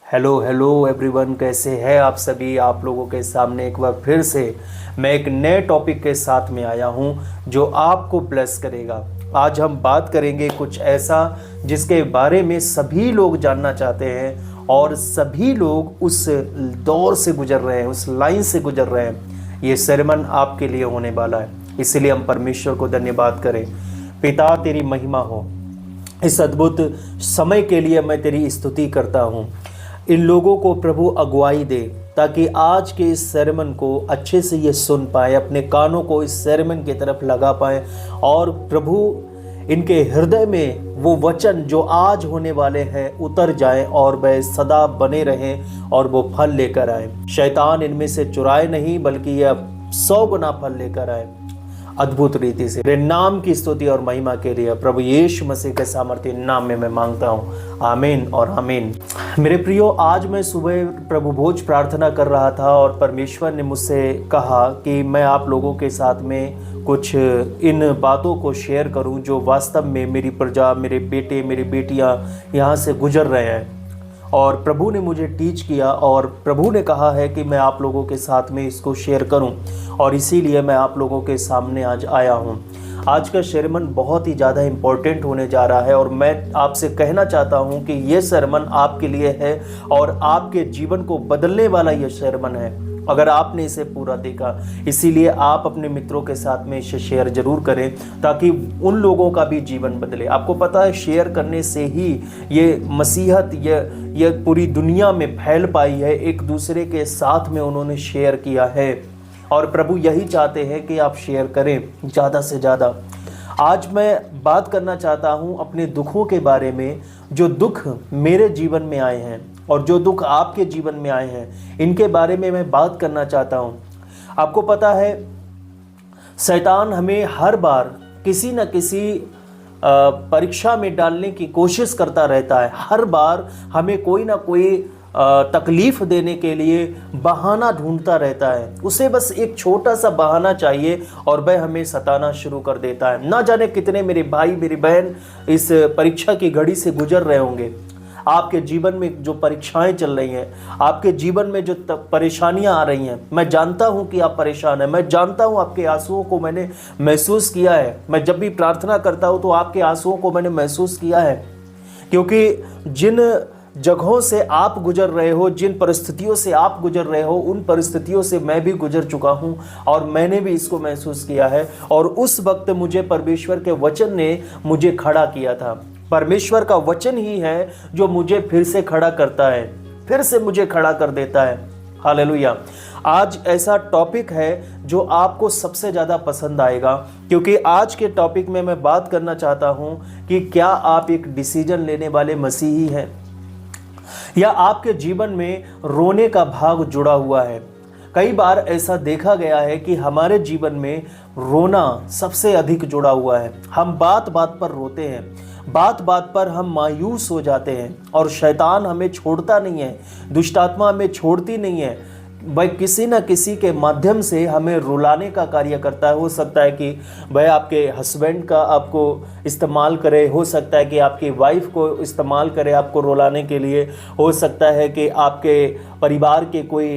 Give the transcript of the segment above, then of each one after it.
Hello hello everyone, कैसे हैं आप सभी। आप लोगों के सामने एक बार फिर से मैं एक नए टॉपिक के साथ में आया हूं जो आपको ब्लेस करेगा। आज हम बात करेंगे कुछ ऐसा जिसके बारे में सभी लोग जानना चाहते हैं और सभी लोग उस दौर से गुजर रहे हैं, उस लाइन से गुजर रहे हैं। ये sermon आपके लिए होने वाला है, इसलिए हम परमेश्वर को धन्यवाद करें। पिता, तेरी महिमा हो। इस अद्भुत समय के लिए मैं तेरी स्तुति करता हूँ। इन लोगों को प्रभु अगुवाई दे ताकि आज के इस sermon को अच्छे से ये सुन पाए, अपने कानों को इस sermon की तरफ लगा पाए और प्रभु इनके हृदय में वो वचन जो आज होने वाले हैं उतर जाए और वह सदा बने रहें और वो फल लेकर आए। शैतान इनमें से चुराए नहीं बल्कि यह 100 गुना फल लेकर आए अद्भुत रीति से। तेरे नाम की स्तुति और महिमा के लिए प्रभु यीशु मसीह के सामर्थ्य नाम में मैं मांगता हूँ, आमीन और आमीन। मेरे प्रियो, आज मैं सुबह प्रभु भोज प्रार्थना कर रहा था और परमेश्वर ने मुझसे कहा कि मैं आप लोगों के साथ में कुछ इन बातों को शेयर करूं जो वास्तव में मेरी प्रजा, मेरे बेटे, मेरी बेटियां यहाँ से गुजर रहे हैं। और प्रभु ने मुझे टीच किया और प्रभु ने कहा है कि मैं आप लोगों के साथ में इसको शेयर करूं और इसीलिए मैं आप लोगों के सामने आज आया हूं। आज का sermon बहुत ही ज़्यादा इम्पोर्टेंट होने जा रहा है और मैं आपसे कहना चाहता हूं कि ये sermon आपके लिए है और आपके जीवन को बदलने वाला ये sermon है अगर आपने इसे पूरा देखा। इसीलिए आप अपने मित्रों के साथ में इसे शेयर जरूर करें ताकि उन लोगों का भी जीवन बदले। आपको पता है, शेयर करने से ही ये मसीहत ये पूरी दुनिया में फैल पाई है। एक दूसरे के साथ में उन्होंने शेयर किया है और प्रभु यही चाहते हैं कि आप शेयर करें ज़्यादा से ज़्यादा। आज मैं बात करना चाहता हूं अपने दुखों के बारे में, जो दुख मेरे जीवन में आए हैं और जो दुख आपके जीवन में आए हैं, इनके बारे में मैं बात करना चाहता हूं। आपको पता है, शैतान हमें हर बार किसी न किसी परीक्षा में डालने की कोशिश करता रहता है। हर बार हमें कोई ना कोई तकलीफ देने के लिए बहाना ढूंढता रहता है। उसे बस एक छोटा सा बहाना चाहिए और वह हमें सताना शुरू कर देता है। ना जाने कितने मेरे भाई, मेरी बहन इस परीक्षा की घड़ी से गुजर रहे होंगे। आपके जीवन में जो परीक्षाएं चल रही हैं, आपके जीवन में जो परेशानियां आ रही हैं, मैं जानता हूं कि आप परेशान हैं। मैं जानता हूं, आपके आंसुओं को मैंने महसूस किया है। मैं जब भी प्रार्थना करता हूं तो आपके आंसुओं को मैंने महसूस किया है, क्योंकि जिन जगहों से आप गुजर रहे हो, जिन परिस्थितियों से आप गुजर रहे हो, उन परिस्थितियों से मैं भी गुजर चुका हूं और मैंने भी इसको महसूस किया है। और उस वक्त मुझे परमेश्वर के वचन ने मुझे खड़ा किया था। परमेश्वर का वचन ही है जो मुझे फिर से खड़ा करता है, फिर से मुझे खड़ा कर देता है। हालेलुया। आज ऐसा टॉपिक है जो आपको सबसे ज़्यादा पसंद आएगा, क्योंकि आज के टॉपिक में मैं बात करना चाहता हूं कि क्या आप एक डिसीजन लेने वाले मसीही हैं या आपके जीवन में रोने का भाग जुड़ा हुआ है। कई बार ऐसा देखा गया है कि हमारे जीवन में रोना सबसे अधिक जुड़ा हुआ है। हम बात बात पर रोते हैं, बात बात पर हम मायूस हो जाते हैं और शैतान हमें छोड़ता नहीं है, दुष्ट आत्मा हमें छोड़ती नहीं है। वह किसी न किसी के माध्यम से हमें रुलाने का कार्य करता है। हो सकता है कि वह आपके हस्बैंड का आपको इस्तेमाल करे, हो सकता है कि आपकी वाइफ को इस्तेमाल करे आपको रुलाने के लिए, हो सकता है कि आपके परिवार के कोई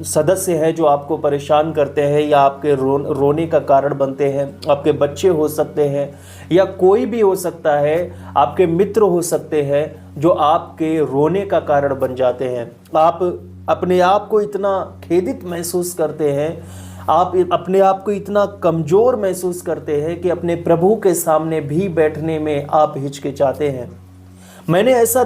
सदस्य हैं जो आपको परेशान करते हैं या आपके रोने का कारण बनते हैं। आपके बच्चे हो सकते हैं या कोई भी हो सकता है, आपके मित्र हो सकते हैं जो आपके रोने का कारण बन जाते हैं। आप अपने आप को इतना खेदित महसूस करते हैं, आप अपने आप को इतना कमज़ोर महसूस करते हैं कि अपने प्रभु के सामने भी बैठने में आप हिचकिचाते हैं। मैंने ऐसा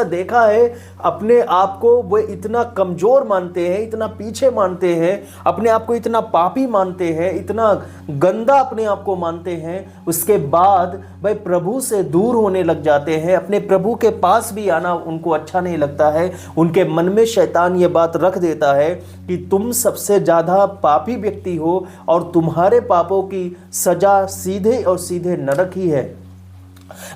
देखा है अपने आप को वो इतना कमज़ोर मानते हैं, इतना पीछे मानते हैं, अपने आप को इतना पापी मानते हैं, इतना गंदा अपने आप को मानते हैं। उसके बाद वह प्रभु से दूर होने लग जाते हैं। अपने प्रभु के पास भी आना उनको अच्छा नहीं लगता है। उनके मन में शैतान ये बात रख देता है कि तुम सबसे ज़्यादा पापी व्यक्ति हो और तुम्हारे पापों की सज़ा सीधे और सीधे नरक ही है।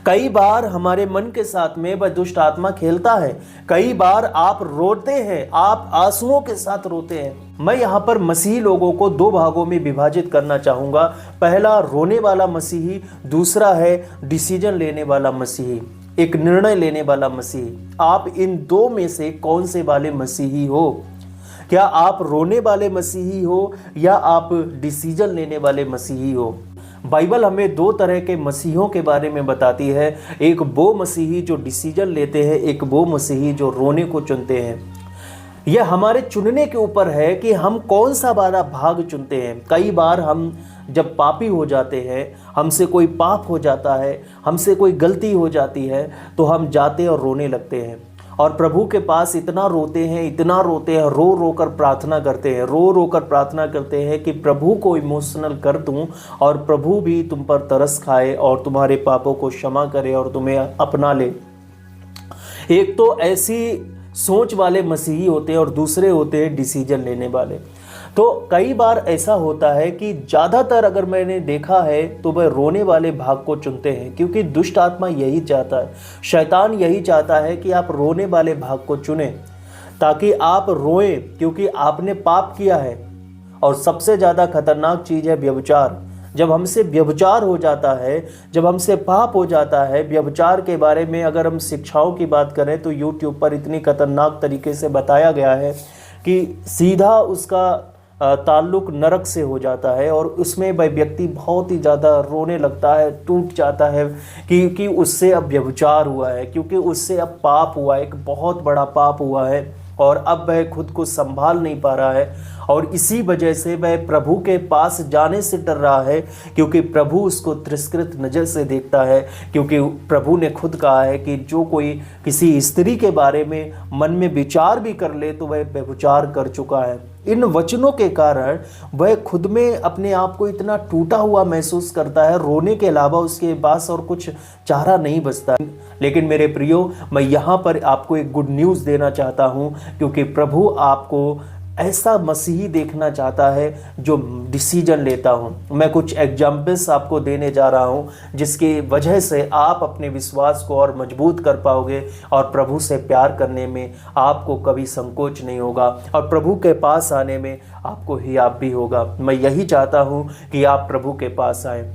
कई बार हमारे मन के साथ में वह दुष्ट आत्मा खेलता है। कई बार आप रोते हैं, आप आंसुओं के साथ रोते हैं। मैं यहाँ पर मसीही लोगों को 2 भागों में विभाजित करना चाहूँगा। पहला रोने वाला मसीही, दूसरा है डिसीजन लेने वाला मसीही। एक निर्णय लेने वाला मसीही। आप इन दो में से कौन से वाले मसीही हो? क्या आप रोने वाले मसीही हो या आप डिसीजन लेने वाले मसीही हो? बाइबल हमें दो तरह के मसीहों के बारे में बताती है। एक वो मसीही जो डिसीजन लेते हैं, एक वो मसीही जो रोने को चुनते हैं। यह हमारे चुनने के ऊपर है कि हम कौन सा वाला भाग चुनते हैं। कई बार हम जब पापी हो जाते हैं, हमसे कोई पाप हो जाता है, हमसे कोई गलती हो जाती है, तो हम जाते और रोने लगते हैं और प्रभु के पास इतना रोते हैं, इतना रोते हैं, रो रो कर प्रार्थना करते हैं, रो रो कर प्रार्थना करते हैं कि प्रभु को इमोशनल कर दूं और प्रभु भी तुम पर तरस खाए और तुम्हारे पापों को क्षमा करे और तुम्हें अपना ले। एक तो ऐसी सोच वाले मसीही होते हैं और दूसरे होते हैं डिसीजन लेने वाले। तो कई बार ऐसा होता है कि ज़्यादातर अगर मैंने देखा है तो वह रोने वाले भाग को चुनते हैं, क्योंकि दुष्ट आत्मा यही चाहता है, शैतान यही चाहता है कि आप रोने वाले भाग को चुनें ताकि आप रोएं, क्योंकि आपने पाप किया है। और सबसे ज़्यादा खतरनाक चीज़ है व्यभिचार। जब हमसे व्यभिचार हो जाता है, जब हमसे पाप हो जाता है, व्यभिचार के बारे में अगर हम शिक्षाओं की बात करें तो यूट्यूब पर इतनी खतरनाक तरीके से बताया गया है कि सीधा उसका ताल्लुक नरक से हो जाता है और उसमें वह व्यक्ति बहुत ही ज़्यादा रोने लगता है, टूट जाता है क्योंकि उससे अब व्यभिचार हुआ है, क्योंकि उससे अब पाप हुआ है, एक बहुत बड़ा पाप हुआ है और अब वह खुद को संभाल नहीं पा रहा है और इसी वजह से वह प्रभु के पास जाने से डर रहा है, क्योंकि प्रभु उसको तिरस्कृत नज़र से देखता है। क्योंकि प्रभु ने खुद कहा है कि जो कोई किसी स्त्री के बारे में मन में विचार भी कर ले तो वह व्यभिचार कर चुका है। इन वचनों के कारण वह खुद में अपने आप को इतना टूटा हुआ महसूस करता है, रोने के अलावा उसके पास और कुछ चारा नहीं बचता। लेकिन मेरे प्रियो, मैं यहाँ पर आपको एक गुड न्यूज़ देना चाहता हूँ, क्योंकि प्रभु आपको ऐसा मसीही देखना चाहता है जो डिसीजन लेता हूँ। मैं कुछ एग्जाम्पल्स आपको देने जा रहा हूँ जिसकी वजह से आप अपने विश्वास को और मजबूत कर पाओगे और प्रभु से प्यार करने में आपको कभी संकोच नहीं होगा और प्रभु के पास आने में आपको हियाव भी होगा। मैं यही चाहता हूँ कि आप प्रभु के पास आएँ।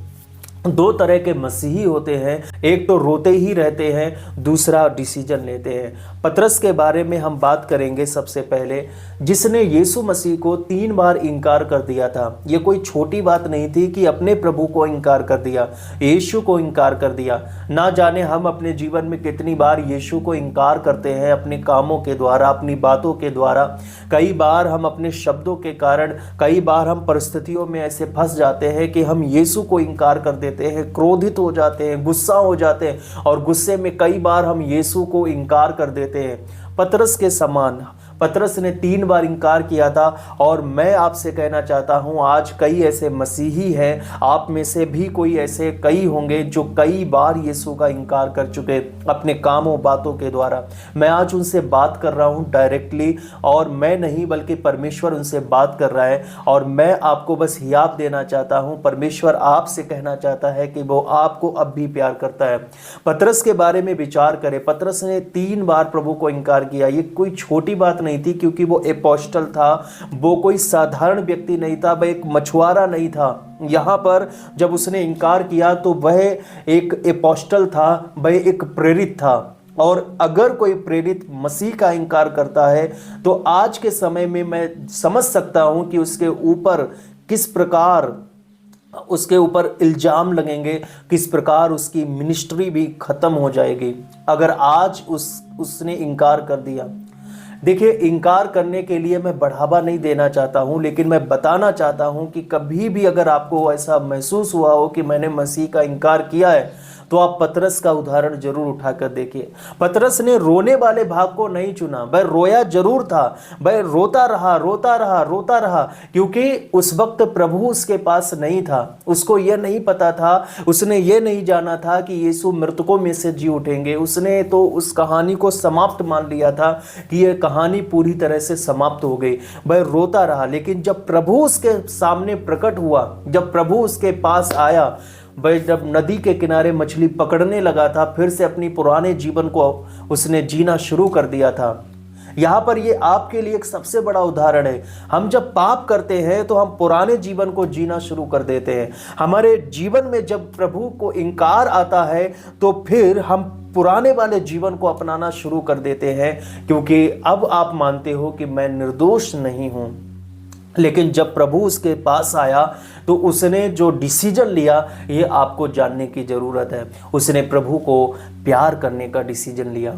दो तरह के मसीही होते हैं, एक तो रोते ही रहते हैं, दूसरा डिसीजन लेते हैं। पतरस के बारे में हम बात करेंगे सबसे पहले, जिसने यीशु मसीह को 3 बार इनकार कर दिया था। ये कोई छोटी बात नहीं थी कि अपने प्रभु को इनकार कर दिया, यीशु को इनकार कर दिया। ना जाने हम अपने जीवन में कितनी बार यीशु को इनकार करते हैं, अपने कामों के द्वारा, अपनी बातों के द्वारा। कई बार हम अपने शब्दों के कारण, कई बार हम परिस्थितियों में ऐसे फंस जाते हैं कि हम यीशु को इनकार कर देते हैं, क्रोधित हो जाते हैं, गुस्सा हो जाते हैं और गुस्से में कई बार हम यीशु को इनकार कर देते हैं। पतरस के समान पतरस ने 3 बार इनकार किया था और मैं आपसे कहना चाहता हूं, आज कई ऐसे मसीही हैं, आप में से भी कोई ऐसे कई होंगे जो कई बार यीशु का इनकार कर चुके अपने कामों बातों के द्वारा। मैं आज उनसे बात कर रहा हूं डायरेक्टली, और मैं नहीं बल्कि परमेश्वर उनसे बात कर रहा है और मैं आपको बस हियाव देना चाहता हूं। परमेश्वर आपसे कहना चाहता है कि वो आपको अब भी प्यार करता है। पतरस के बारे में विचार करें। पतरस ने 3 बार प्रभु को इनकार किया। ये कोई छोटी बात नहीं थी, क्योंकि वो अपोस्टल था, वो कोई साधारण व्यक्ति नहीं था, वह एक मछुआरा नहीं था। यहाँ पर जब उसने इनकार किया तो वह एक अपोस्टल था, वह एक प्रेरित था। और अगर कोई प्रेरित मसीह का इनकार करता है तो आज के समय में मैं समझ सकता हूं कि उसके ऊपर किस प्रकार उसके ऊपर इल्जाम लगेंगे, किस प्रकार उसकी मिनिस्ट्री भी खत्म हो जाएगी अगर आज उसने इनकार कर दिया। देखिए, इनकार करने के लिए मैं बढ़ावा नहीं देना चाहता हूं, लेकिन मैं बताना चाहता हूं कि कभी भी अगर आपको ऐसा महसूस हुआ हो कि मैंने मसीह का इनकार किया है तो आप पतरस का उदाहरण जरूर उठाकर देखिए। पतरस ने रोने वाले भाग को नहीं चुना, वह रोया जरूर था, वह रोता रहा, क्योंकि उस वक्त प्रभु उसके पास नहीं था। उसको यह नहीं पता था, उसने ये नहीं जाना था कि यीशु मृतकों में से जी उठेंगे। उसने तो उस कहानी को समाप्त मान लिया था कि यह कहानी पूरी तरह से समाप्त हो गई। वह रोता रहा, लेकिन जब प्रभु उसके सामने प्रकट हुआ, जब प्रभु उसके पास आया, वह जब नदी के किनारे मछली पकड़ने लगा था, फिर से अपनी पुराने जीवन को उसने जीना शुरू कर दिया था। यहाँ पर ये आपके लिए एक सबसे बड़ा उदाहरण है। हम जब पाप करते हैं तो हम पुराने जीवन को जीना शुरू कर देते हैं। हमारे जीवन में जब प्रभु को इनकार आता है तो फिर हम पुराने वाले जीवन को अपनाना शुरू कर देते हैं, क्योंकि अब आप मानते हो कि मैं निर्दोष नहीं हूं। लेकिन जब प्रभु उसके पास आया तो उसने जो डिसीजन लिया, ये आपको जानने की ज़रूरत है। उसने प्रभु को प्यार करने का डिसीजन लिया।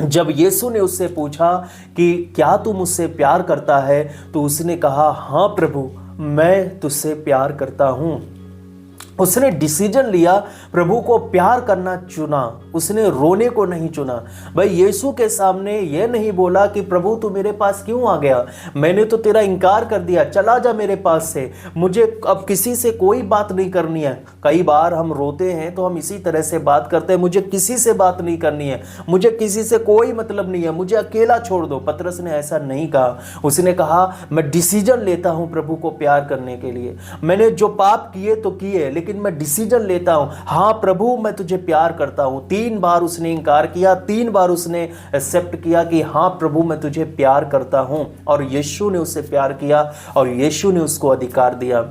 जब यीशु ने उससे पूछा कि क्या तू मुझसे प्यार करता है, तो उसने कहा, हाँ प्रभु, मैं तुझसे प्यार करता हूँ। उसने डिसीजन लिया, प्रभु को प्यार करना चुना, उसने रोने को नहीं चुना। भाई यीशु के सामने यह नहीं बोला कि प्रभु तू मेरे पास क्यों आ गया, मैंने तो तेरा इनकार कर दिया, चला जा मेरे पास से, मुझे अब किसी से कोई बात नहीं करनी है। कई बार हम रोते हैं तो हम इसी तरह से बात करते हैं, मुझे किसी से बात नहीं करनी है, मुझे किसी से कोई मतलब नहीं है, मुझे अकेला छोड़ दो। पतरस ने ऐसा नहीं कहा। उसने कहा, मैं डिसीजन लेता हूं प्रभु को प्यार करने के लिए। मैंने जो पाप किए तो किए, लेकिन मैं डिसीजन लेता हूं, हाँ प्रभु मैं तुझे प्यार करता हूं। 3 बार उसने इनकार किया, 3 बार उसने एक्सेप्ट किया कि हाँ प्रभु मैं तुझे प्यार करता हूं, और यीशु ने उससे प्यार किया और यीशु ने उसको अधिकार दिया।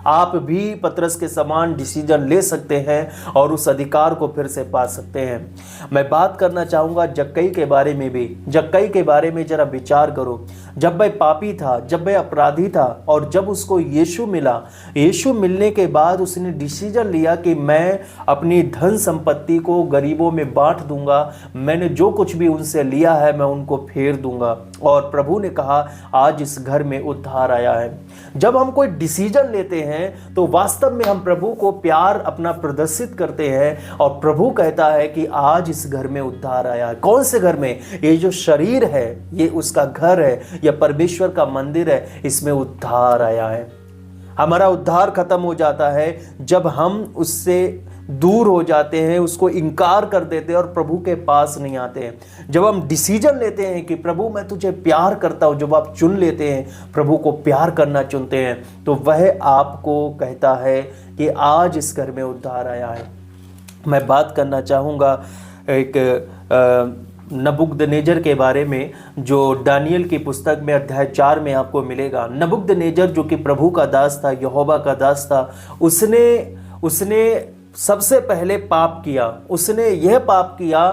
आप भी पतरस के समान डिसीजन ले सकते हैं और उस अधिकार को फिर से पा सकते हैं। मैं बात करना चाहूँगा जक्कई के बारे में भी। जक्कई के बारे में जरा विचार करो। जब वह पापी था, जब वह अपराधी था, और जब उसको यीशु मिला, यीशु मिलने के बाद उसने डिसीजन लिया कि मैं अपनी धन संपत्ति को गरीबों में बांट दूंगा, मैंने जो कुछ भी उनसे लिया है मैं उनको फेर दूंगा। और प्रभु ने कहा, आज इस घर में उद्धार आया है। जब हम कोई डिसीजन लेते हैं तो वास्तव में हम प्रभु को प्यार अपना प्रदर्शित करते हैं, और प्रभु कहता है कि आज इस घर में उद्धार आया है। कौन से घर में? ये जो शरीर है, ये उसका घर है, यह परमेश्वर का मंदिर है, इसमें उद्धार आया है। हमारा उद्धार खत्म हो जाता है जब हम उससे दूर हो जाते हैं, उसको इनकार कर देते हैं और प्रभु के पास नहीं आते हैं। जब हम डिसीजन लेते हैं कि प्रभु मैं तुझे प्यार करता हूं, जब आप चुन लेते हैं, प्रभु को प्यार करना चुनते हैं, तो वह आपको कहता है कि आज इस घर में उद्धार आया है। मैं बात करना चाहूँगा एक नबूकदनेजर के बारे में, जो दानियल की पुस्तक में अध्याय 4 में आपको मिलेगा। नबूकदनेजर जो कि प्रभु का दास था, यहोवा का दास था, उसने सबसे पहले पाप किया। उसने यह पाप किया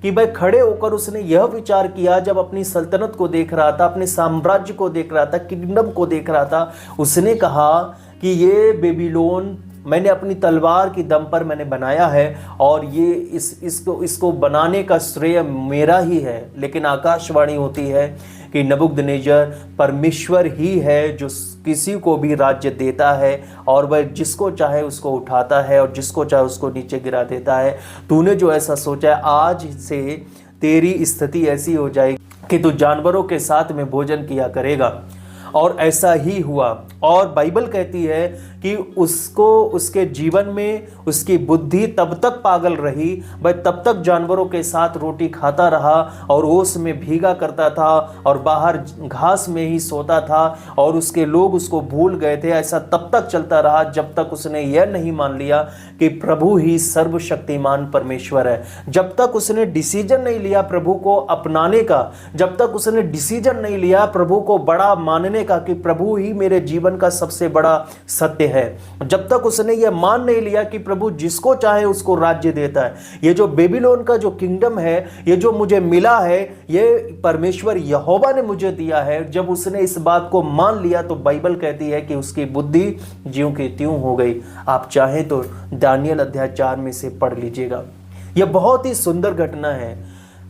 कि भाई खड़े होकर उसने यह विचार किया, जब अपनी सल्तनत को देख रहा था, अपने साम्राज्य को देख रहा था, किंगडम को देख रहा था, उसने कहा कि ये बेबीलोन मैंने अपनी तलवार की दम पर मैंने बनाया है, और ये इसको बनाने का श्रेय मेरा ही है। लेकिन आकाशवाणी होती है कि नबूकदनेजर परमेश्वर ही है जो किसी को भी राज्य देता है, और वह जिसको चाहे उसको उठाता है और जिसको चाहे उसको नीचे गिरा देता है। तूने जो ऐसा सोचा है, आज से तेरी स्थिति ऐसी हो जाएगी कि तू जानवरों के साथ में भोजन किया करेगा। और ऐसा ही हुआ। और बाइबल कहती है कि उसको उसके जीवन में उसकी बुद्धि तब तक पागल रही, वह तब तक जानवरों के साथ रोटी खाता रहा और ओस में भीगा करता था और बाहर घास में ही सोता था, और उसके लोग उसको भूल गए थे। ऐसा तब तक चलता रहा जब तक उसने यह नहीं मान लिया कि प्रभु ही सर्वशक्तिमान परमेश्वर है। जब तक उसने डिसीजन नहीं लिया प्रभु को अपनाने का, जब तक उसने डिसीजन नहीं लिया प्रभु को बड़ा मानने का कि प्रभु ही मेरे जीवन का सबसे बड़ा सत्य है, जब तक उसने यह मान नहीं लिया कि प्रभु जिसको चाहे उसको राज्य देता है, ये जो बेबीलोन का जो किंगडम है, ये जो मुझे मिला है, ये परमेश्वर यहोवा ने मुझे दिया है, जब उसने इस बात को मान लिया तो बाइबल कहती है कि उसकी बुद्धि ज्यों की त्यों हो गई। आप चाहें तो दानियल अध्याय 4 में से पढ़ लीजिएगा। यह बहुत ही सुंदर घटना है।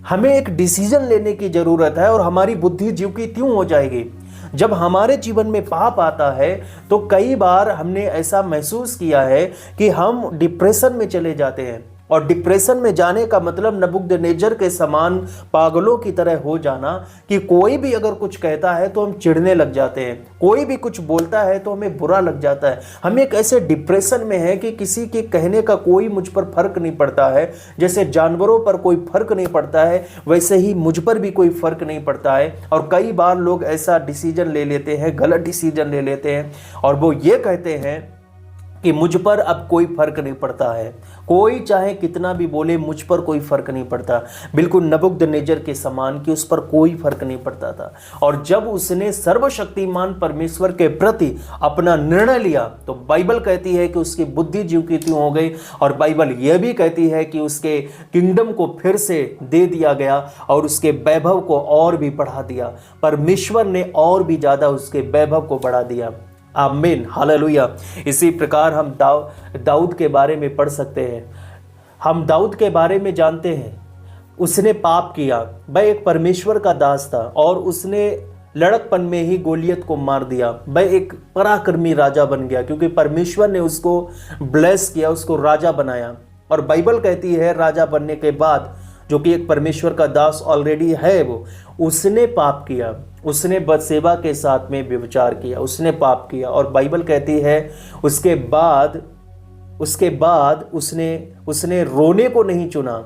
हमें एक डिसीजन लेने की जरूरत है और हमारी बुद्धि ज्यों की त्यों हो जाएगी। जब हमारे जीवन में पाप आता है तो कई बार हमने ऐसा महसूस किया है कि हम डिप्रेशन में चले जाते हैं, और डिप्रेशन में जाने का मतलब नबूकदनेस्सर के समान पागलों की तरह हो जाना कि कोई भी अगर कुछ कहता है तो हम चिढ़ने लग जाते हैं, कोई भी कुछ बोलता है तो हमें बुरा लग जाता है। हम एक ऐसे डिप्रेशन में है कि किसी के कहने का कोई मुझ पर फर्क नहीं पड़ता है। जैसे जानवरों पर कोई फर्क नहीं पड़ता है, वैसे ही मुझ पर भी कोई फर्क नहीं पड़ता है। और कई बार लोग ऐसा डिसीजन ले लेते हैं, गलत डिसीजन ले लेते हैं, और वो ये कहते हैं कि मुझ पर अब कोई फर्क नहीं पड़ता है, कोई चाहे कितना भी बोले मुझ पर कोई फर्क नहीं पड़ता। बिल्कुल नबूकदनेस्सर के समान कि उस पर कोई फर्क नहीं पड़ता था। और जब उसने सर्वशक्तिमान परमेश्वर के प्रति अपना निर्णय लिया तो बाइबल कहती है कि उसकी बुद्धि ज्यों की त्यों हो गई। और बाइबल यह भी कहती है कि उसके किंगडम को फिर से दे दिया गया और उसके वैभव को और भी बढ़ा दिया। परमेश्वर ने और भी ज्यादा उसके वैभव को बढ़ा दिया। आमीन, हालेलुया। इसी प्रकार हम दाऊद के बारे में पढ़ सकते हैं। हम दाऊद के बारे में जानते हैं, उसने पाप किया, वह एक परमेश्वर का दास था और उसने लड़कपन में ही गोलियत को मार दिया। वह एक पराक्रमी राजा बन गया क्योंकि परमेश्वर ने उसको ब्लेस किया, उसको राजा बनाया। और बाइबल कहती है राजा बनने के बाद, जो कि एक परमेश्वर का दास ऑलरेडी है, वो उसने पाप किया, उसने बदसेबा के साथ में व्यभिचार किया, उसने पाप किया। और बाइबल कहती है उसके बाद उसने रोने को नहीं चुना।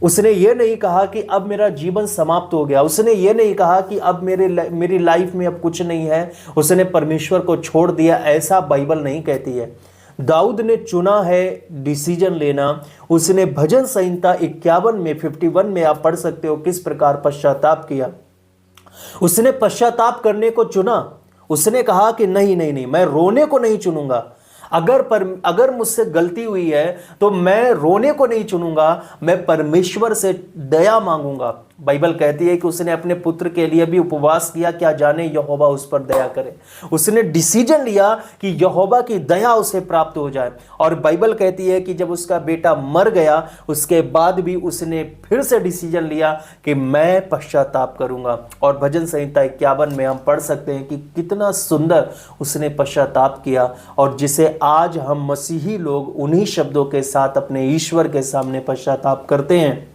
उसने ये नहीं कहा कि अब मेरा जीवन समाप्त हो गया, उसने ये नहीं कहा कि अब मेरी लाइफ में अब कुछ नहीं है, उसने परमेश्वर को छोड़ दिया, ऐसा बाइबल नहीं कहती है। दाऊद ने चुना है डिसीजन लेना। उसने भजन संहिता 51 में 51 में आप पढ़ सकते हो किस प्रकार पश्चाताप किया। उसने पश्चाताप करने को चुना। उसने कहा कि नहीं, मैं रोने को नहीं चुनूंगा। अगर मुझसे गलती हुई है तो मैं रोने को नहीं चुनूंगा, मैं परमेश्वर से दया मांगूंगा। बाइबल कहती है कि उसने अपने पुत्र के लिए भी उपवास किया, क्या जाने यहोवा उस पर दया करे। उसने डिसीजन लिया कि यहोवा की दया उसे प्राप्त हो जाए। और बाइबल कहती है कि जब उसका बेटा मर गया उसके बाद भी उसने फिर से डिसीजन लिया कि मैं पश्चाताप करूंगा। और भजन संहिता 51 में हम पढ़ सकते हैं कि कितना सुंदर उसने पश्चाताप किया। और जिसे आज हम मसीही लोग उन्हीं शब्दों के साथ अपने ईश्वर के सामने पश्चाताप करते हैं।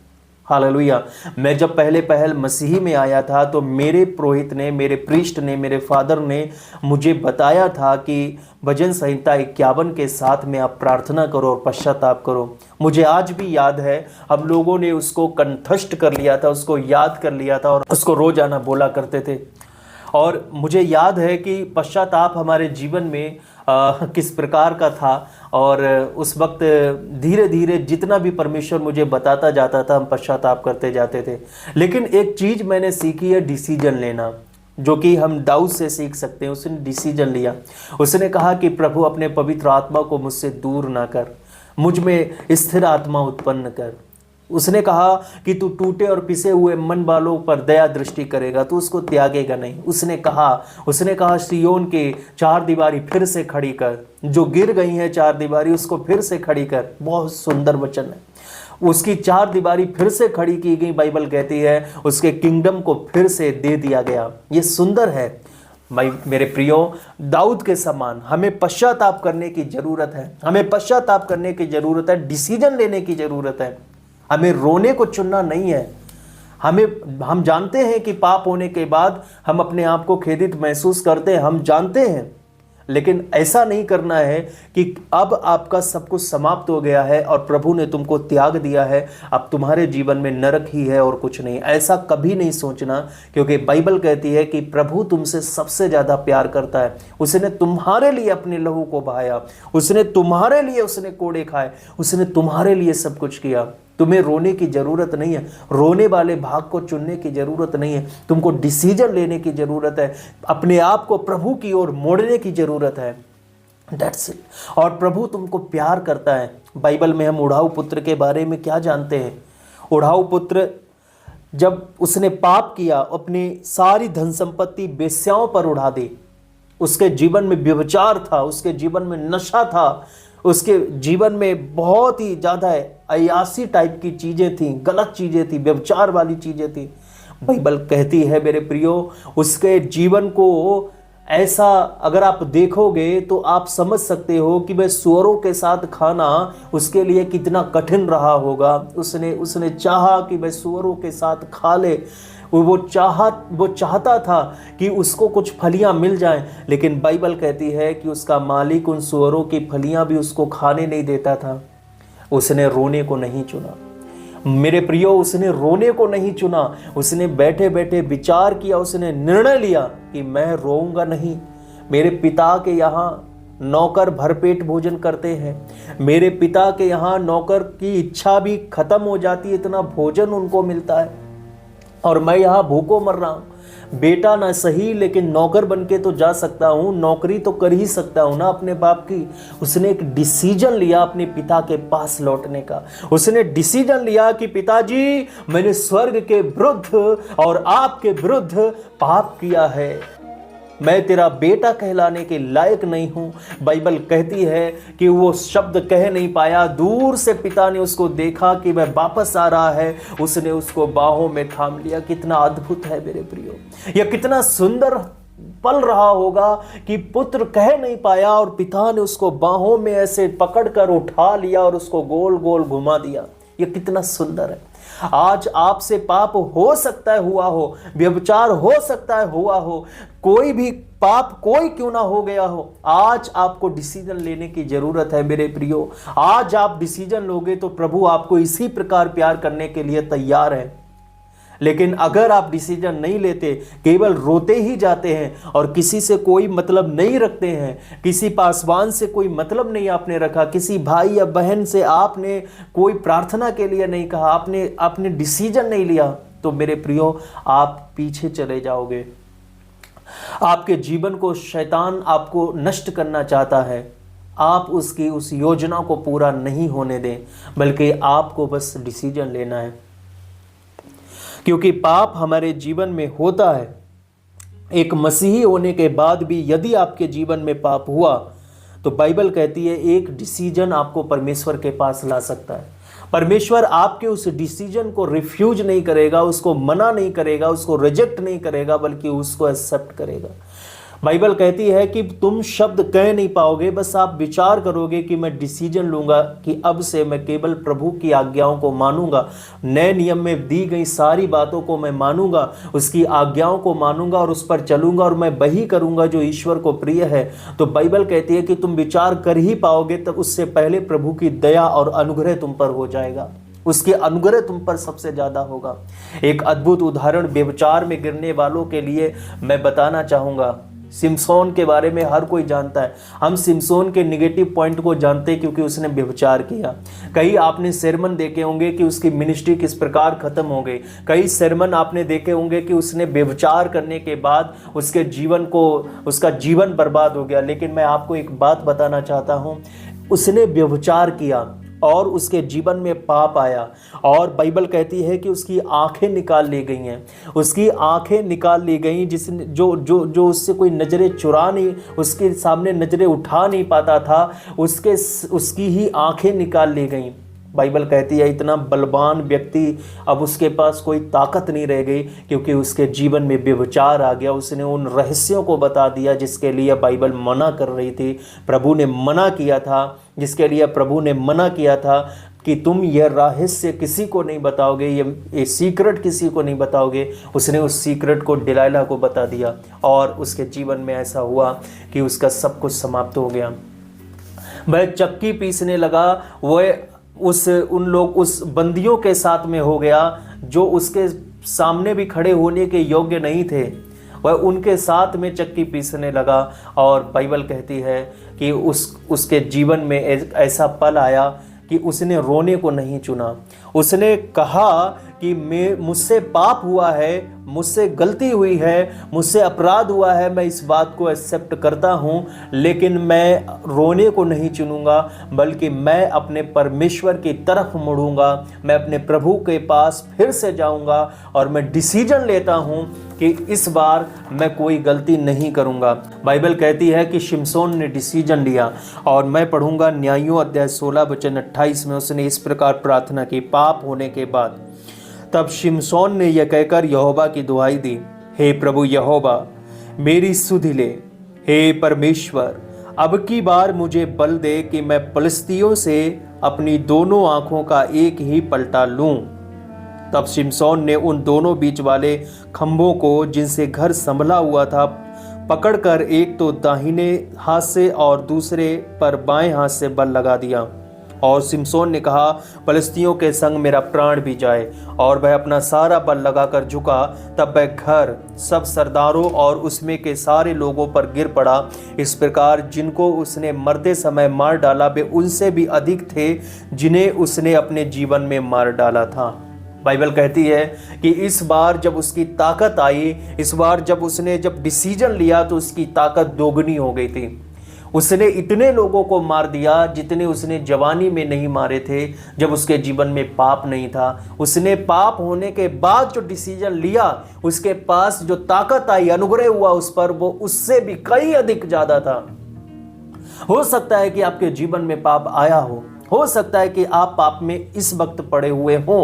हालेलुया। मैं जब पहले मसीही में आया था तो मेरे पुरोहित ने, मेरे प्रीस्ट ने, मेरे फादर ने मुझे बताया था कि भजन संहिता 51 के साथ में आप प्रार्थना करो और पश्चाताप करो। मुझे आज भी याद है, हम लोगों ने उसको कंठस्थ कर लिया था, उसको याद कर लिया था और उसको रोजाना बोला करते थे। और मुझे याद है कि पश्चाताप हमारे जीवन में किस प्रकार का था। और उस वक्त धीरे धीरे जितना भी परमेश्वर मुझे बताता जाता था हम पश्चाताप करते जाते थे। लेकिन एक चीज़ मैंने सीखी है, डिसीजन लेना, जो कि हम दाऊद से सीख सकते हैं। उसने डिसीजन लिया। उसने कहा कि प्रभु अपने पवित्र आत्मा को मुझसे दूर ना कर, मुझ में स्थिर आत्मा उत्पन्न कर। उसने कहा कि तू टूटे और पिसे हुए मन वालों पर दया दृष्टि करेगा, तू उसको त्यागेगा नहीं। उसने कहा सियोन के चार दीवारी फिर से खड़ी कर, जो गिर गई है चार दीवारी उसको फिर से खड़ी कर। बहुत सुंदर वचन है। उसकी चार दीवारी फिर से खड़ी की गई। बाइबल कहती है उसके किंगडम को फिर से दे दिया गया। ये सुंदर है। मेरे प्रियो, दाऊद के समान हमें पश्चाताप करने की जरूरत है। हमें पश्चाताप करने की जरूरत है, डिसीजन लेने की जरूरत है। हमें रोने को चुनना नहीं है। हम जानते हैं कि पाप होने के बाद हम अपने आप को खेदित महसूस करते हैं, हम जानते हैं। लेकिन ऐसा नहीं करना है कि अब आपका सब कुछ समाप्त हो गया है और प्रभु ने तुमको त्याग दिया है, अब तुम्हारे जीवन में नरक ही है और कुछ नहीं। ऐसा कभी नहीं सोचना, क्योंकि बाइबल कहती है कि प्रभु तुमसे सबसे ज़्यादा प्यार करता है। उसने तुम्हारे लिए अपने लहू को बहाया, उसने तुम्हारे लिए उसने कोड़े खाए, उसने तुम्हारे लिए सब कुछ किया। तुम्हें रोने की जरूरत नहीं है, रोने वाले भाग को चुनने की जरूरत नहीं है। तुमको डिसीजन लेने की जरूरत है, अपने आप को प्रभु की ओर मोड़ने की जरूरत है। That's it. और प्रभु तुमको प्यार करता है। बाइबल में हम उड़ाऊ पुत्र के बारे में क्या जानते हैं? उड़ाऊ पुत्र जब उसने पाप किया, अपनी सारी धन संपत्ति वेश्याओं पर उड़ा दी। उसके जीवन में व्यभिचार था, उसके जीवन में नशा था, उसके जीवन में बहुत ही ज़्यादा अयासी टाइप की चीज़ें थी, गलत चीज़ें थी, व्यभिचार वाली चीज़ें थी। बाइबल कहती है मेरे प्रियो, उसके जीवन को ऐसा अगर आप देखोगे तो आप समझ सकते हो कि वह सुअरों के साथ खाना उसके लिए कितना कठिन रहा होगा। उसने चाहा कि वह सुअरों के साथ खा ले। वो चाहता था कि उसको कुछ फलियां मिल जाएं, लेकिन बाइबल कहती है कि उसका मालिक उन सुअरों की फलियां भी उसको खाने नहीं देता था। उसने रोने को नहीं चुना। मेरे प्रियो, उसने रोने को नहीं चुना। उसने बैठे बैठे विचार किया, उसने निर्णय लिया कि मैं रोऊंगा नहीं। मेरे पिता के यहाँ नौकर भरपेट भोजन करते हैं। मेरे पिता के यहाँ नौकर की इच्छा भी खत्म हो जाती है, इतना भोजन उनको मिलता है, और मैं यहाँ भूखों मर रहा हूँ। बेटा ना सही, लेकिन नौकर बन के तो जा सकता हूँ, नौकरी तो कर ही सकता हूँ ना अपने बाप की। उसने एक डिसीजन लिया अपने पिता के पास लौटने का। उसने डिसीजन लिया कि पिताजी, मैंने स्वर्ग के विरुद्ध और आपके विरुद्ध पाप किया है, मैं तेरा बेटा कहलाने के लायक नहीं हूं। बाइबल कहती है कि वो शब्द कह नहीं पाया, दूर से पिता ने उसको देखा कि वह वापस आ रहा है, उसने उसको बाहों में थाम लिया। कितना अद्भुत है मेरे प्रियो, यह कितना सुंदर पल रहा होगा कि पुत्र कह नहीं पाया और पिता ने उसको बाहों में ऐसे पकड़कर उठा लिया और उसको गोल गोल घुमा दिया। यह कितना सुंदर है। आज आपसे पाप हो सकता है हुआ हो, व्यभिचार हो सकता है हुआ हो, कोई भी पाप कोई क्यों ना हो गया हो, आज आपको डिसीजन लेने की जरूरत है मेरे प्रियो। आज आप डिसीजन लोगे तो प्रभु आपको इसी प्रकार प्यार करने के लिए तैयार है। लेकिन अगर आप डिसीजन नहीं लेते, केवल रोते ही जाते हैं और किसी से कोई मतलब नहीं रखते हैं, किसी पासवान से कोई मतलब नहीं आपने रखा, किसी भाई या बहन से आपने कोई प्रार्थना के लिए नहीं कहा, आपने डिसीजन नहीं लिया, तो मेरे प्रियो आप पीछे चले जाओगे। आपके जीवन को शैतान आपको नष्ट करना चाहता है। आप उसकी उस योजना को पूरा नहीं होने दें, बल्कि आपको बस डिसीजन लेना है। क्योंकि पाप हमारे जीवन में होता है। एक मसीही होने के बाद भी यदि आपके जीवन में पाप हुआ तो बाइबल कहती है एक डिसीजन आपको परमेश्वर के पास ला सकता है। परमेश्वर आपके उस डिसीजन को रिफ्यूज नहीं करेगा, उसको मना नहीं करेगा, उसको रिजेक्ट नहीं करेगा, बल्कि उसको एक्सेप्ट करेगा। बाइबल कहती है कि तुम शब्द कह नहीं पाओगे, बस आप विचार करोगे कि मैं डिसीजन लूंगा कि अब से मैं केवल प्रभु की आज्ञाओं को मानूंगा, नए नियम में दी गई सारी बातों को मैं मानूंगा, उसकी आज्ञाओं को मानूंगा और उस पर चलूंगा और मैं वही करूंगा जो ईश्वर को प्रिय है। तो बाइबल कहती है कि तुम विचार कर ही पाओगे, तब उससे पहले प्रभु की दया और अनुग्रह तुम पर हो जाएगा, उसके अनुग्रह तुम पर सबसे ज्यादा होगा। एक अद्भुत उदाहरण व्यभिचार में गिरने वालों के लिए मैं बताना चाहूंगा। सिमसोन के बारे में हर कोई जानता है। हम सिमसोन के निगेटिव पॉइंट को जानते हैं क्योंकि उसने व्यभिचार किया। कई आपने sermon देखे होंगे कि उसकी मिनिस्ट्री किस प्रकार खत्म हो गई। कई sermon आपने देखे होंगे कि उसने व्यभिचार करने के बाद उसका जीवन बर्बाद हो गया। लेकिन मैं आपको एक बात बताना चाहता हूँ, उसने व्यभिचार किया और उसके जीवन में पाप आया और बाइबल कहती है कि उसकी आंखें निकाल ली गई हैं। उसकी आंखें निकाल ली गई, जिसने जो उससे कोई नज़रें चुरा नहीं, उसके सामने नज़रें उठा नहीं पाता था, उसकी ही आंखें निकाल ली गई। बाइबल कहती है इतना बलवान व्यक्ति, अब उसके पास कोई ताकत नहीं रह गई क्योंकि उसके जीवन में व्यभिचार आ गया। उसने उन रहस्यों को बता दिया जिसके लिए बाइबल मना कर रही थी, प्रभु ने मना किया था, जिसके लिए प्रभु ने मना किया था कि तुम यह रहस्य किसी को नहीं बताओगे, ये सीक्रेट किसी को नहीं बताओगे। उसने उस सीक्रेट को डिलाइला को बता दिया और उसके जीवन में ऐसा हुआ कि उसका सब कुछ समाप्त हो गया। वह चक्की पीसने लगा, वह उस बंदियों के साथ में हो गया जो उसके सामने भी खड़े होने के योग्य नहीं थे। वह उनके साथ में चक्की पीसने लगा और बाइबल कहती है कि उसके जीवन में ऐसा पल आया कि उसने रोने को नहीं चुना। उसने कहा कि मुझसे पाप हुआ है, मुझसे गलती हुई है, मुझसे अपराध हुआ है, मैं इस बात को एक्सेप्ट करता हूँ, लेकिन मैं रोने को नहीं चुनूंगा, बल्कि मैं अपने परमेश्वर की तरफ मुड़ूंगा, मैं अपने प्रभु के पास फिर से जाऊंगा और मैं डिसीजन लेता हूँ कि इस बार मैं कोई गलती नहीं करूंगा। बाइबल कहती है कि शिमशोन ने डिसीजन लिया और मैं पढ़ूंगा न्यायों अध्याय 16 वचन 28 में। उसने इस प्रकार प्रार्थना की पाप होने के बाद। तब शिमशोन ने यह कहकर यहोवा की दुहाई दी, हे प्रभु यहोवा, मेरी सुधि ले, हे परमेश्वर, अब की बार मुझे बल दे कि मैं पलिश्तियों से अपनी दोनों आंखों का एक ही पलटा लूं। तब शिमशोन ने उन दोनों बीच वाले खंभों को जिनसे घर संभला हुआ था पकड़कर एक तो दाहिने हाथ से और दूसरे पर बाएं हाथ से बल लगा दिया और सिमसोन ने कहा, फलिस्तियों के संग मेरा प्राण भी जाए। और वह अपना सारा बल लगाकर झुका। तब वह घर सब सरदारों और उसमें के सारे लोगों पर गिर पड़ा। इस प्रकार जिनको उसने मरते समय मार डाला वे उनसे भी अधिक थे जिन्हें उसने अपने जीवन में मार डाला था। बाइबल कहती है कि इस बार जब उसकी ताकत आई, इस बार जब उसने डिसीजन लिया तो उसकी ताकत दोगुनी हो गई थी। उसने इतने लोगों को मार दिया जितने उसने जवानी में नहीं मारे थे, जब उसके जीवन में पाप नहीं था। उसने पाप होने के बाद जो डिसीजन लिया, उसके पास जो ताकत आई, अनुग्रह हुआ उस पर, वो उससे भी कई अधिक ज्यादा था। हो सकता है कि आपके जीवन में पाप आया हो सकता है कि आप पाप में इस वक्त पड़े हुए हो,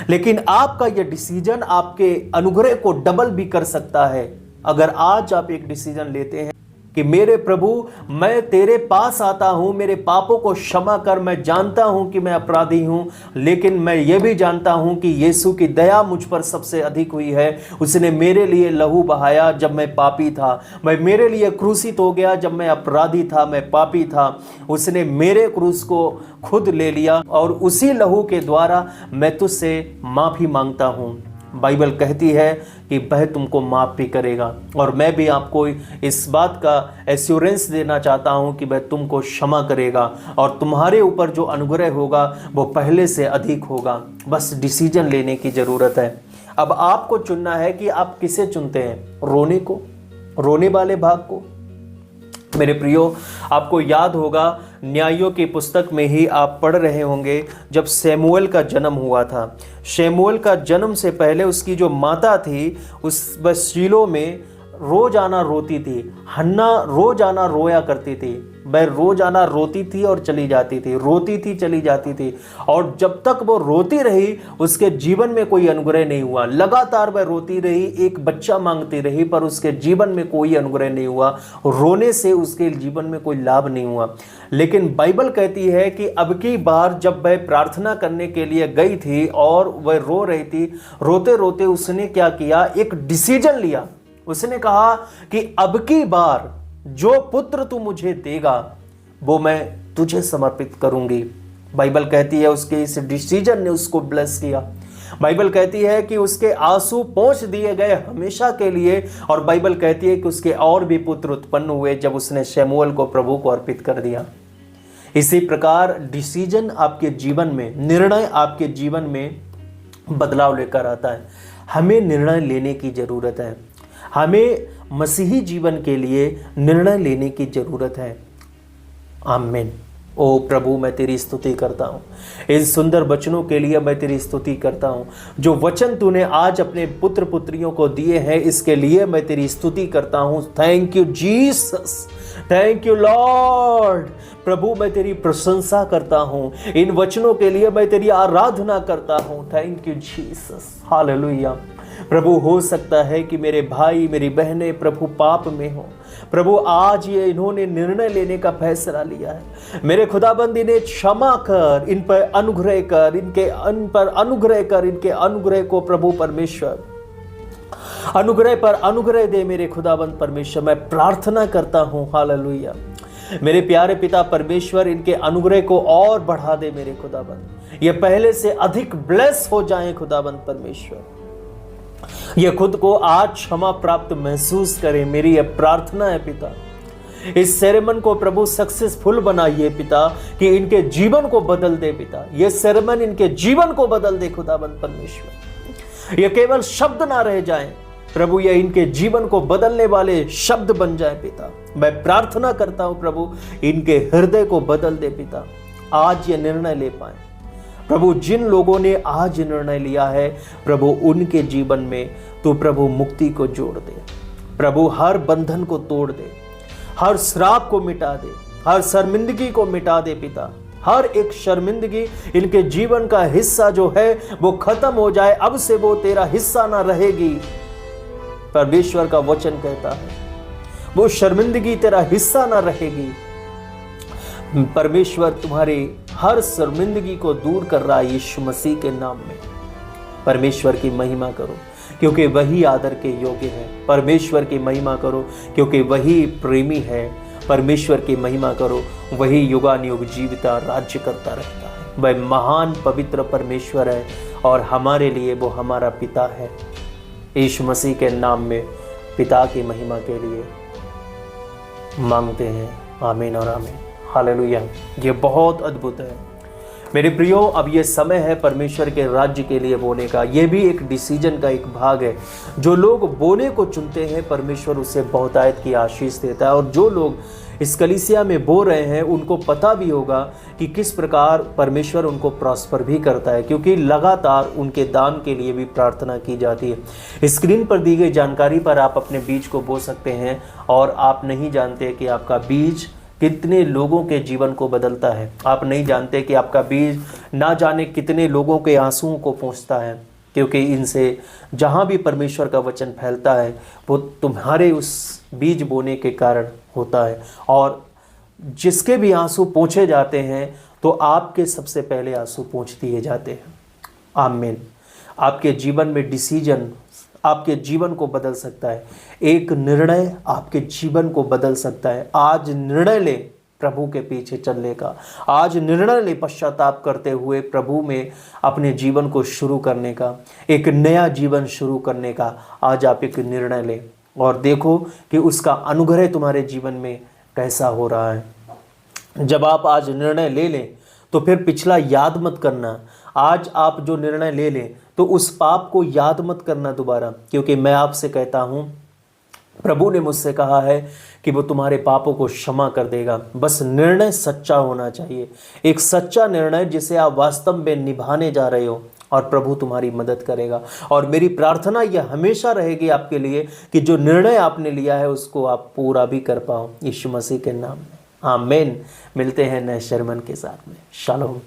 लेकिन आपका यह डिसीजन आपके अनुग्रह को डबल भी कर सकता है। अगर आज आप एक डिसीजन लेते हैं कि मेरे प्रभु, मैं तेरे पास आता हूं, मेरे पापों को क्षमा कर, मैं जानता हूं कि मैं अपराधी हूं, लेकिन मैं ये भी जानता हूं कि यीशु की दया मुझ पर सबसे अधिक हुई है। उसने मेरे लिए लहू बहाया जब मैं पापी था, मैं मेरे लिए क्रूसित हो गया जब मैं अपराधी था, मैं पापी था। उसने मेरे क्रूस को खुद ले लिया और उसी लहू के द्वारा मैं तुझसे माफी मांगता हूं। बाइबल कहती है कि वह तुमको माफ भी करेगा, और मैं भी आपको इस बात का एश्योरेंस देना चाहता हूं कि वह तुमको क्षमा करेगा और तुम्हारे ऊपर जो अनुग्रह होगा वो पहले से अधिक होगा। बस डिसीजन लेने की जरूरत है। अब आपको चुनना है कि आप किसे चुनते हैं, रोने को, रोने वाले भाग को। मेरे प्रियो, आपको याद होगा न्यायों की पुस्तक में ही आप पढ़ रहे होंगे जब शमूएल का जन्म हुआ था। शमूएल का जन्म से पहले उसकी जो माता थी, उस बस शीलो में रोजाना रोती थी। हन्ना रोजाना रोया करती थी, वह रोजाना रोती थी और चली जाती थी, रोती थी चली जाती थी। और जब तक वो रोती रही उसके जीवन में कोई अनुग्रह नहीं हुआ। लगातार वह रोती रही, एक बच्चा मांगती रही, पर उसके जीवन में कोई अनुग्रह नहीं हुआ। रोने से उसके जीवन में कोई लाभ नहीं हुआ। लेकिन बाइबल कहती है कि अब की बार जब वह प्रार्थना करने के लिए गई थी और वह रो रही थी, रोते रोते उसने क्या किया, एक डिसीजन लिया। उसने कहा कि अब की बार जो पुत्र तू मुझे देगा वो मैं तुझे समर्पित करूंगी। बाइबल कहती है उसके इस डिसीजन ने उसको ब्लेस किया। बाइबल कहती है कि उसके आंसू पोंछ दिए गए हमेशा के लिए, और बाइबल कहती है कि उसके और भी पुत्र उत्पन्न हुए जब उसने शमूएल को प्रभु को अर्पित कर दिया। इसी प्रकार डिसीजन आपके जीवन में, निर्णय आपके जीवन में बदलाव लेकर आता है। हमें निर्णय लेने की जरूरत है। हमें मसीही जीवन के लिए निर्णय लेने की जरूरत है। आमीन। ओ प्रभु, मैं तेरी स्तुति करता हूँ, इन सुंदर वचनों के लिए मैं तेरी स्तुति करता हूँ। जो वचन तूने आज अपने पुत्र पुत्रियों को दिए हैं इसके लिए मैं तेरी स्तुति करता हूँ। Thank you Jesus, thank you lord. प्रभु, मैं तेरी प्रशंसा करता हूँ, इन वचनों के लिए मैं तेरी आराधना करता हूँ। Thank you Jesus, hallelujah. प्रभु, हो सकता है कि मेरे भाई मेरी बहनें प्रभु पाप में हो। प्रभु, आज ये इन्होंने निर्णय लेने का फैसला लिया है। मेरे खुदाबंद, इन्हें क्षमा कर, इन पर अनुग्रह कर, इन पर अनुग्रह कर, इनके अनुग्रह को प्रभु परमेश्वर अनुग्रह पर अनुग्रह दे। मेरे खुदाबंद परमेश्वर, मैं प्रार्थना करता हूँ, हालेलुया। मेरे प्यारे पिता परमेश्वर, इनके अनुग्रह को और बढ़ा दे मेरे खुदाबंद, ये पहले से अधिक ब्लेस हो जाएं खुदाबंद परमेश्वर। ये खुद को आज क्षमा प्राप्त महसूस करें। मेरी यह प्रार्थना है पिता, इस सेरेमन को प्रभु सक्सेसफुल बनाइए पिता, कि इनके जीवन को बदल दे पिता। ये सेरेमन इनके जीवन को बदल दे खुदाबंद परमेश्वर। ये केवल शब्द ना रह जाएं प्रभु, ये इनके जीवन को बदलने वाले शब्द बन जाए पिता। मैं प्रार्थना करता हूं प्रभु, इनके हृदय को बदल दे पिता। आज ये निर्णय ले पाए प्रभु। जिन लोगों ने आज निर्णय लिया है प्रभु, उनके जीवन में तू प्रभु मुक्ति को जोड़ दे प्रभु। हर बंधन को तोड़ दे, हर श्राप को मिटा दे, हर शर्मिंदगी को मिटा दे पिता। हर एक शर्मिंदगी इनके जीवन का हिस्सा जो है वो खत्म हो जाए। अब से वो तेरा हिस्सा ना रहेगी। परमेश्वर का वचन कहता है वो शर्मिंदगी तेरा हिस्सा ना रहेगी। परमेश्वर तुम्हारी हर शर्मिंदगी को दूर कर रहा है यीशु मसीह के नाम में। परमेश्वर की महिमा करो क्योंकि वही आदर के योग्य है। परमेश्वर की महिमा करो क्योंकि वही प्रेमी है। परमेश्वर की महिमा करो, वही युगानुयुग जीविता राज्य करता रहता है। वह महान पवित्र परमेश्वर है और हमारे लिए वो हमारा पिता है। यीशु मसीह के नाम में पिता की महिमा के लिए मांगते हैं, आमीन और आमीन। हालेलुया। ये बहुत अद्भुत है मेरे प्रियो। अब ये समय है परमेश्वर के राज्य के लिए बोने का। ये भी एक डिसीजन का एक भाग है। जो लोग बोने को चुनते हैं, परमेश्वर उसे बहुतायत की आशीष देता है। और जो लोग इस कलीसिया में बो रहे हैं, उनको पता भी होगा कि किस प्रकार परमेश्वर उनको प्रॉस्पर भी करता है, क्योंकि लगातार उनके दान के लिए भी प्रार्थना की जाती है। स्क्रीन पर दी गई जानकारी पर आप अपने बीज को बो सकते हैं और आप नहीं जानते कि आपका बीज कितने लोगों के जीवन को बदलता है। आप नहीं जानते कि आपका बीज ना जाने कितने लोगों के आंसुओं को पहुँचता है, क्योंकि इनसे जहाँ भी परमेश्वर का वचन फैलता है वो तुम्हारे उस बीज बोने के कारण होता है। और जिसके भी आंसू पहुँचे जाते हैं तो आपके सबसे पहले आंसू पहुँच दिए जाते हैं। आमीन। आपके जीवन में डिसीजन आपके जीवन को बदल सकता है। एक निर्णय आपके जीवन को बदल सकता है। आज निर्णय ले प्रभु के पीछे चलने का। आज निर्णय ले पश्चाताप करते हुए प्रभु में अपने जीवन को शुरू करने का, एक नया जीवन शुरू करने का। आज आप एक निर्णय लें और देखो कि उसका अनुग्रह तुम्हारे जीवन में कैसा हो रहा है। जब आप आज निर्णय ले लें तो फिर पिछला याद मत करना। आज आप जो निर्णय ले लें तो उस पाप को याद मत करना दोबारा, क्योंकि मैं आपसे कहता हूँ, प्रभु ने मुझसे कहा है कि वो तुम्हारे पापों को क्षमा कर देगा। बस निर्णय सच्चा होना चाहिए, एक सच्चा निर्णय जिसे आप वास्तव में निभाने जा रहे हो, और प्रभु तुम्हारी मदद करेगा। और मेरी प्रार्थना यह हमेशा रहेगी आपके लिए कि जो निर्णय आपने लिया है उसको आप पूरा भी कर पाओ, यीशु मसीह के नाम में। आमीन। मिलते हैं नए शर्मन के साथ में। शालोम।